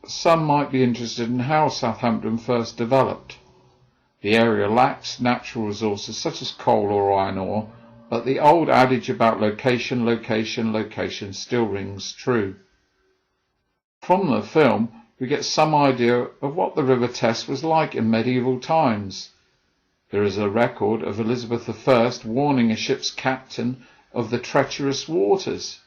some might be interested in how Southampton first developed. The area lacks natural resources such as coal or iron ore, but the old adage about location, location, location still rings true. From the film, we get some idea of what the River Test was like in medieval times. There is a record of Elizabeth I warning a ship's captain of the treacherous waters.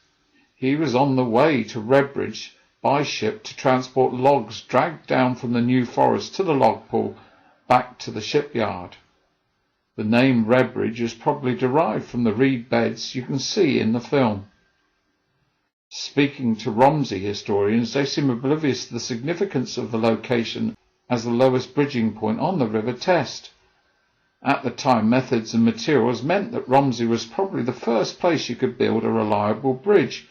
He was on the way to Redbridge by ship to transport logs dragged down from the New Forest to the log pool back to the shipyard. The name Redbridge is probably derived from the reed beds you can see in the film. Speaking to Romsey historians, they seem oblivious to the significance of the location as the lowest bridging point on the River Test. At the time, methods and materials meant that Romsey was probably the first place you could build a reliable bridge,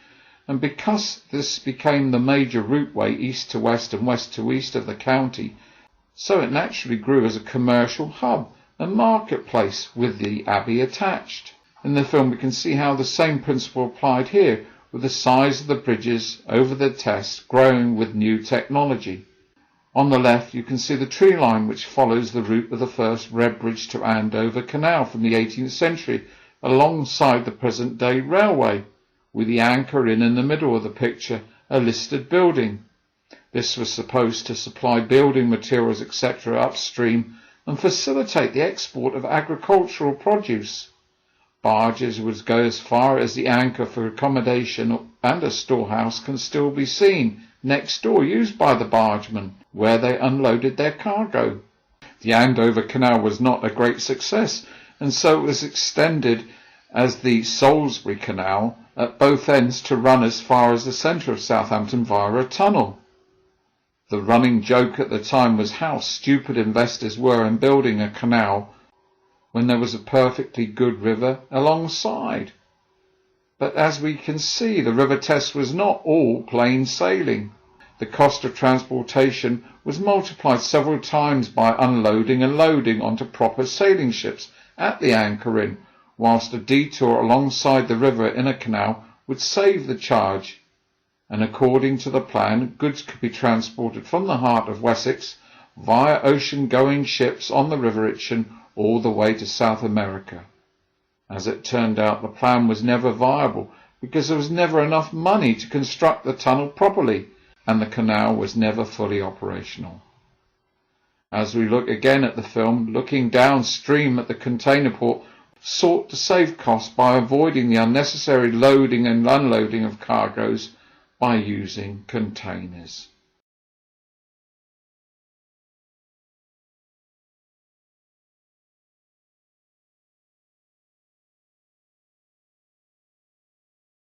and because this became the major routeway east to west and west to east of the county, so it naturally grew as a commercial hub and marketplace with the abbey attached. In the film we can see how the same principle applied here, with the size of the bridges over the Test growing with new technology. On the left you can see the tree line which follows the route of the first Redbridge to Andover Canal from the 18th century alongside the present day railway, with the anchor in the middle of the picture, a listed building. This was supposed to supply building materials etc. upstream and facilitate the export of agricultural produce. Barges would go as far as the anchor for accommodation, and a storehouse can still be seen next door used by the bargemen, where they unloaded their cargo. The Andover Canal was not a great success, and so it was extended as the Salisbury Canal at both ends to run as far as the centre of Southampton via a tunnel. The running joke at the time was how stupid investors were in building a canal when there was a perfectly good river alongside. But as we can see, the River Test was not all plain sailing. The cost of transportation was multiplied several times by unloading and loading onto proper sailing ships at the anchor in, whilst a detour alongside the river in a canal would save the charge, and according to the plan, goods could be transported from the heart of Wessex via ocean-going ships on the River Itchen all the way to South America. As it turned out, the plan was never viable because there was never enough money to construct the tunnel properly, and the canal was never fully operational. As we look again at the film, looking downstream at the container port sought to save costs by avoiding the unnecessary loading and unloading of cargoes by using containers.